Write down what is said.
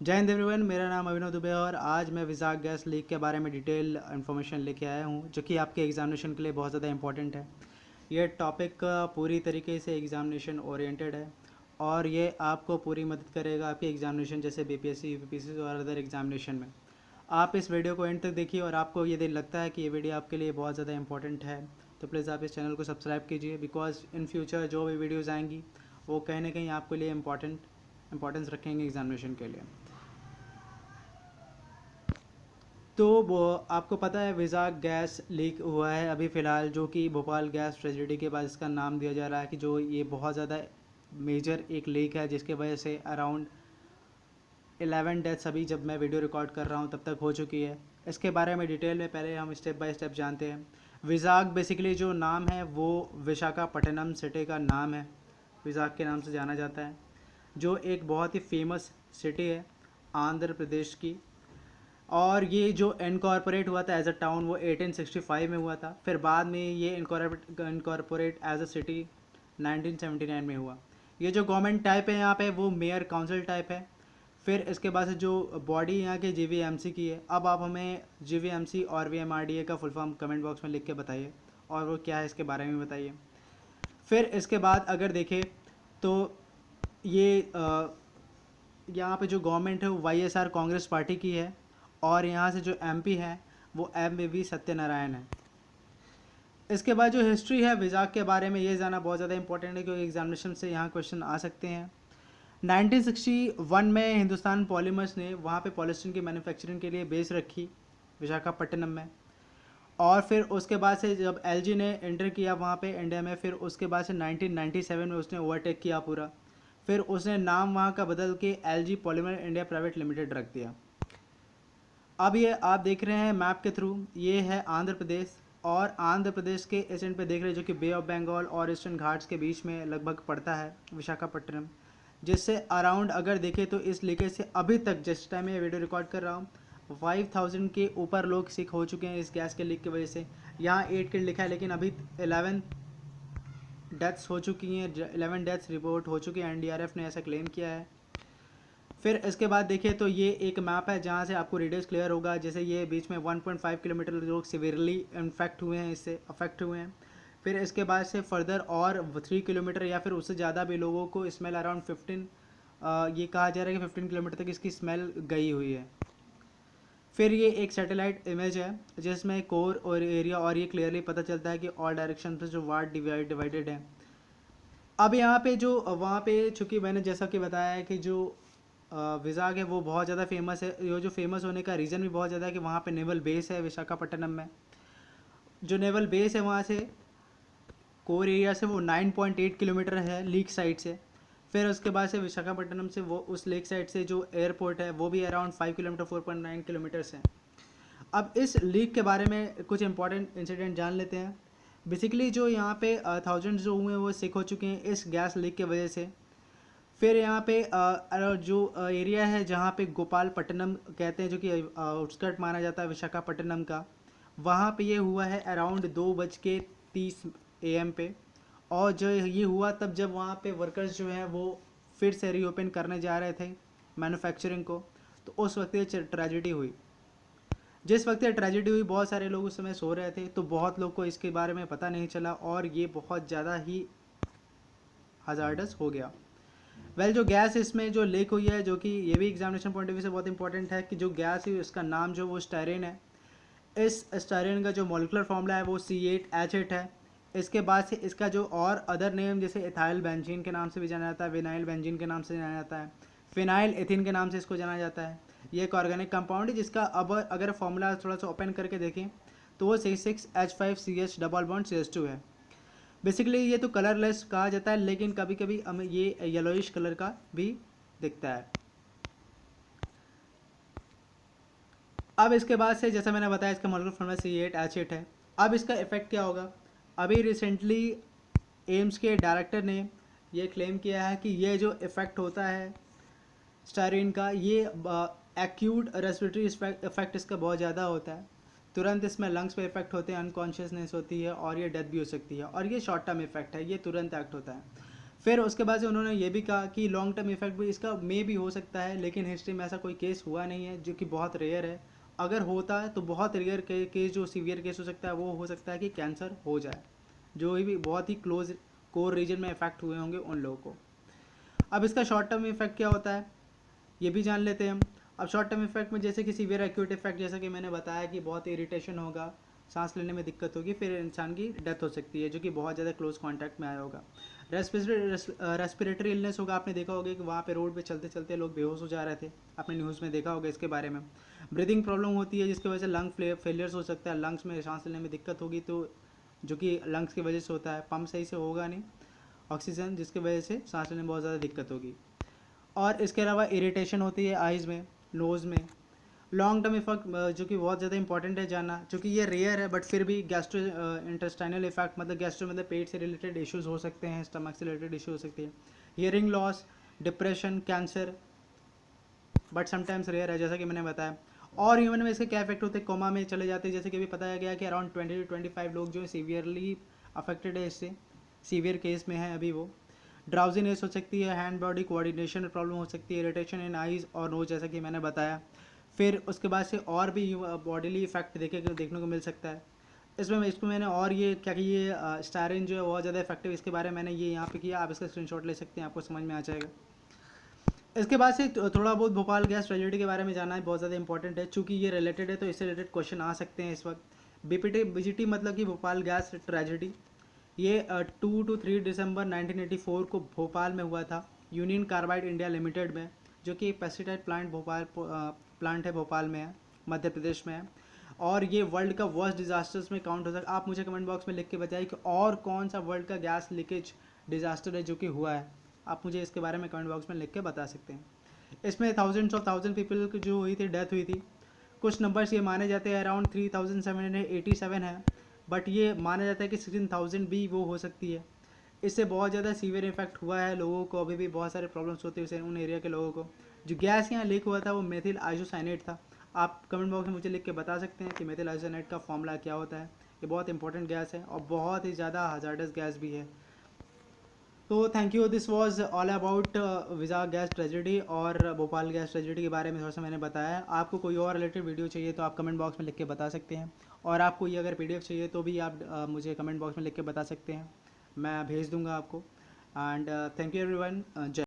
जय हिंद एवरीवन, मेरा नाम अभिनव दुबे और आज मैं विजाक गैस लीक के बारे में डिटेल इन्फॉर्मेशन लेके आया हूँ जो कि आपके एग्जामिनेशन के लिए बहुत ज़्यादा इंपॉर्टेंट है। ये टॉपिक पूरी तरीके से एग्जामिनेशन ओरिएंटेड है और ये आपको पूरी मदद करेगा आपके एग्जामिनेशन जैसे बीपीएससी, यूपीपीएससी और अदर एग्जामिनेशन में। आप इस वीडियो को एंड तक देखिए और आपको यदि लगता है कि ये वीडियो आपके लिए बहुत ज़्यादा इंपॉर्टेंट है तो प्लीज़ आप इस चैनल को सब्सक्राइब कीजिए, बिकॉज इन फ्यूचर जो भी वीडियोज़ आएंगी वो कहीं ना कहीं आपके लिए इंपॉर्टेंस रखेंगे एग्जामिनेशन के लिए। तो वो आपको पता है विजाक गैस लीक हुआ है अभी फ़िलहाल, जो कि भोपाल गैस ट्रेजेडी के बाद इसका नाम दिया जा रहा है कि जो ये बहुत ज़्यादा मेजर एक लीक है जिसके वजह से अराउंड 11 डेथ्स अभी जब मैं वीडियो रिकॉर्ड कर रहा हूँ तब तक हो चुकी है। इसके बारे में डिटेल में पहले हम स्टेप बाय स्टेप जानते हैं। विजाक बेसिकली जो नाम है वो विशाखापट्टनम सिटी का नाम है, विजाक के नाम से जाना जाता है, जो एक बहुत ही फेमस सिटी है आंध्र प्रदेश की। और ये जो इनकॉर्पोरेट हुआ था एज अ टाउन वो 1865 में हुआ था, फिर बाद में ये इनकॉर्पोरेट एज अ सिटी 1979 में हुआ। ये जो गवर्नमेंट टाइप है यहाँ पे वो मेयर काउंसिल टाइप है। फिर इसके बाद से जो बॉडी यहाँ के जीवीएमसी की है। अब आप हमें जीवीएमसी और वीएमआरडीए का फुल फॉर्म कमेंट बॉक्स में लिख के बताइए और वो क्या है इसके बारे में बताइए। फिर इसके बाद अगर देखें तो ये यहाँ पे जो गवर्नमेंट है वो वाईएसआर कांग्रेस पार्टी की है और यहाँ से जो एमपी है वो एमवीवी सत्यनारायण है। इसके बाद जो हिस्ट्री है विजाक के बारे में ये जानना बहुत ज़्यादा इंपॉर्टेंट है क्योंकि एग्जामिनेशन से यहाँ क्वेश्चन आ सकते हैं। 1961 में हिंदुस्तान पॉलीमर्स ने वहाँ पे पॉलिस्टीन की मैन्युफैक्चरिंग के लिए बेस रखी विशाखापट्टनम में। और फिर उसके बाद से जब एलजी ने एंटर किया वहाँ पे इंडिया में, फिर उसके बाद से 1997 में उसने ओवरटेक किया पूरा। फिर उसने नाम वहाँ का बदल के LG polymer India private limited रख दिया। अब ये आप देख रहे हैं मैप के थ्रू, ये है आंध्र प्रदेश और आंध्र प्रदेश के इस एंड पे देख रहे हैं जो कि बे ऑफ बंगाल और ईस्टर्न घाट्स के बीच में लगभग पड़ता है विशाखापट्टनम। जिससे अराउंड अगर देखें तो इस लीकेज से अभी तक जिस टाइम मैं वीडियो रिकॉर्ड कर रहा हूँ 5000 के ऊपर लोग सिक हो चुके हैं इस गैस के लीक की वजह से। यहाँ 8 किल लिखा है लेकिन अभी 11 डेथ्स हो चुकी हैं, 11 डेथ्स रिपोर्ट हो चुकी हैं, एनडीआरएफ ने ऐसा क्लेम किया है। फिर इसके बाद देखिए तो ये एक मैप है जहाँ से आपको रेडियस क्लियर होगा। जैसे ये बीच में 1.5 किलोमीटर लोग सिवियरली इन्फेक्ट हुए हैं, इससे अफेक्ट हुए हैं। फिर इसके बाद से फर्दर और 3 किलोमीटर या फिर उससे ज़्यादा भी लोगों को स्मेल अराउंड 15 ये कहा जा रहा है कि 15 किलोमीटर तक इसकी स्मेल गई हुई है। फिर ये एक सैटेलाइट इमेज है जिसमें कोर और एरिया और ये क्लियरली पता चलता है कि ऑल डायरेक्शन से जो वार्ड डिवाइडेड है। अब यहाँ पे जो वहाँ पे चूँकि मैंने जैसा कि बताया है कि जो विजाग है वो बहुत ज़्यादा फेमस है। ये जो फेमस होने का रीज़न भी बहुत ज़्यादा है कि वहाँ पे नेवल बेस है विशाखापट्टनम में। जो नेवल बेस है वहाँ से कोर एरिया से वो 9.8 किलोमीटर है लीक साइड से। फिर उसके बाद से विशाखापट्टनम से वो उस लेक साइड से जो एयरपोर्ट है वो भी अराउंड 5 किलोमीटर 4.9 किलोमीटर्स है। अब इस लीक के बारे में कुछ इंपॉर्टेंट इंसिडेंट जान लेते हैं। बेसिकली जो यहाँ पे थाउजेंड्स जो हुए हैं वो सिक हो चुके हैं इस गैस लीक की वजह से। फिर यहाँ पे जो एरिया है जहाँ पे गोपालपट्टनम कहते हैं जो कि आउटस्कर्ट माना जाता है विशाखापट्टनम का, वहाँ पे ये हुआ है अराउंड 2:30 AM पे। और जो ये हुआ तब जब वहाँ पे वर्कर्स जो हैं वो फिर से रीओपन करने जा रहे थे मैन्युफैक्चरिंग को, तो उस वक्त ये ट्रेजिडी हुई। जिस वक्त ये ट्रेजिडी हुई बहुत सारे लोग उस समय सो रहे थे, तो बहुत लोग को इसके बारे में पता नहीं चला और ये बहुत ज़्यादा ही हजार्डस हो गया। जो गैस इसमें जो लीक हुई है, जो कि ये भी एग्जामिनेशन पॉइंट ऑफ व्यू से बहुत इंपॉर्टेंट है कि जो गैस है उसका नाम जो वो स्टायरेन है। इस स्टायरेन का जो मॉलिकुलर फॉर्मूला है वो C8H8 है। इसके बाद से इसका जो और अदर नेम जैसे इथाइल बेंजीन के नाम से भी जाना जाता है, विनाइल बेंजीन के नाम से जाना जाता है, फिनाइल एथिन के नाम से इसको जाना जाता है। ये एक ऑर्गेनिक कंपाउंड है जिसका अब अगर फॉर्मूला थोड़ा सा ओपन करके देखें तो वो C6H5CH डबल बॉन्ड CH2 है। बेसिकली ये तो कलरलेस कहा जाता है लेकिन कभी कभी हमें ये येलोइश कलर का भी दिखता है। अब इसके बाद से जैसा मैंने बताया इसका मॉलिक्यूलर फॉर्मूला C8H8 है। अब इसका इफेक्ट क्या होगा? अभी रिसेंटली एम्स के डायरेक्टर ने ये क्लेम किया है कि ये जो इफ़ेक्ट होता है स्टायरीन का, ये एक्यूट रेस्पिरेटरी इफेक्ट इसका बहुत ज़्यादा होता है। तुरंत इसमें लंग्स पे इफेक्ट होते हैं, अनकॉन्शियसनेस होती है और ये डेथ भी हो सकती है। और ये शॉर्ट टर्म इफेक्ट है, ये तुरंत एक्ट होता है। फिर उसके बाद से उन्होंने ये भी कहा कि लॉन्ग टर्म इफेक्ट भी इसका मे भी हो सकता है, लेकिन हिस्ट्री में ऐसा कोई केस हुआ नहीं है, जो कि बहुत रेयर है। अगर होता है तो बहुत रेयर केस, जो सीवियर केस हो सकता है वो हो सकता है कि कैंसर हो जाए, जो भी बहुत ही क्लोज कोर रीजन में इफेक्ट हुए होंगे उन लोगों को। अब इसका शॉर्ट टर्म इफेक्ट क्या होता है ये भी जान लेते हैं हम। अब शॉर्ट टर्म इफेक्ट में जैसे कि सीवियर एक्यूट इफेक्ट, जैसा कि मैंने बताया कि बहुत इरिटेशन होगा, सांस लेने में दिक्कत होगी, फिर इंसान की डेथ हो सकती है, जो कि बहुत ज़्यादा क्लोज कांटेक्ट में आया होगा। रेस्पिरेटरी इलनेस होगा, आपने देखा होगा कि वहाँ पे रोड पे चलते चलते लोग बेहोश हो जा रहे थे, आपने न्यूज़ में देखा होगा इसके बारे में। ब्रीदिंग प्रॉब्लम होती है, जिसकी वजह से लंग फेलियर्स हो सकता है, लंग्स में सांस लेने में दिक्कत होगी, तो जो कि लंग्स की वजह से होता है, पंप सही से होगा नहीं ऑक्सीजन, जिसकी वजह से सांस लेने में बहुत ज़्यादा दिक्कत होगी। और इसके अलावा इरिटेशन होती है आइज़ में, नोज़ में। लॉन्ग टर्म इफेक्ट जो कि बहुत ज़्यादा इंपॉर्टेंट है जानना, क्योंकि ये रेयर है, बट फिर भी गैस्ट्रो इंटेस्टाइनल इफेक्ट, मतलब गैस्ट्रो मतलब पेट से रिलेटेड इश्यूज हो सकते हैं, स्टमक से रिलेटेड इशू हो सकती है। Hearing loss, depression, cancer, but sometimes rare है, जैसा कि मैंने बताया। और ह्यूमन में इसके क्या इफेक्ट होते हैं, कोमा में चले जाते हैं, जैसे कि अभी बताया गया कि अराउंड 20 to 25 लोग जो है सीवियरली अफेक्टेड है, इससे सीवियर केस में है अभी वो। ड्राउजीनेस हो सकती है, हैंड बॉडी कोऑर्डिनेशन प्रॉब्लम हो सकती है, इरिटेशन इन आइज़ और नोज, जैसा कि मैंने बताया। फिर उसके बाद से और भी बॉडीली इफेक्ट देखने को मिल सकता है। इसको मैंने और ये क्या कि ये स्टारिन जो है बहुत ज़्यादा इफेक्टिव, इसके बारे में मैंने ये यहाँ पे किया, आप इसका स्क्रीनशॉट ले सकते हैं, आपको समझ में आ जाएगा। इसके बाद से थोड़ा बहुत भोपाल गैस ट्रेजेडी के बारे में जानना है, बहुत ज़्यादा इंपॉर्टेंट है, चूँकि ये रिलेटेड है तो इससे रिलेटेड क्वेश्चन आ सकते हैं इस वक्त। बीजीटी मतलब कि भोपाल गैस ट्रेजेडी, ये 2 to 3 दिसंबर 1984 को भोपाल में हुआ था, यूनियन कार्बाइड इंडिया लिमिटेड में, जो कि पेस्टिसाइड प्लांट है, भोपाल में है, मध्य प्रदेश में है। और ये वर्ल्ड का वर्स्ट डिजास्टर्स में काउंट हो सकता है। आप मुझे कमेंट बॉक्स में लिख के बताइए कि और कौन सा वर्ल्ड का गैस लीकेज डिजास्टर है जो कि हुआ है, आप मुझे इसके बारे में कमेंट बॉक्स में लिख के बता सकते हैं। इसमें थाउजेंड पीपल की जो हुई थी, डेथ हुई थी। कुछ नंबर्स ये माने जाते हैं अराउंड 3787 है, बट ये माना जाता है कि 16,000 भी वो हो सकती है। इससे बहुत ज़्यादा सीवियर इफेक्ट हुआ है लोगों को, अभी भी बहुत सारे प्रॉब्लम्स होते हैं उन एरिया के लोगों को। जो गैस यहाँ लीक हुआ था वो मेथिल आइसोसाइनेट था। आप कमेंट बॉक्स में मुझे लिख के बता सकते हैं कि मेथिल आइसोसाइनेट का फॉर्मूला क्या होता है। ये बहुत इंपॉर्टेंट गैस है और बहुत ही ज़्यादा हजार्डस गैस भी है। तो thank you, this was all about Vizag gas tragedy और भोपाल गैस ट्रेजेडी के बारे में थोड़ा सा मैंने बताया। आपको कोई और रिलेटेड वीडियो चाहिए तो आप कमेंट बॉक्स में लिख के बता सकते हैं, और आपको ये अगर पीडीएफ चाहिए तो भी आप मुझे कमेंट बॉक्स में लिख के बता सकते हैं, मैं भेज दूंगा आपको। एंड थैंक यू एवरीवन, जय।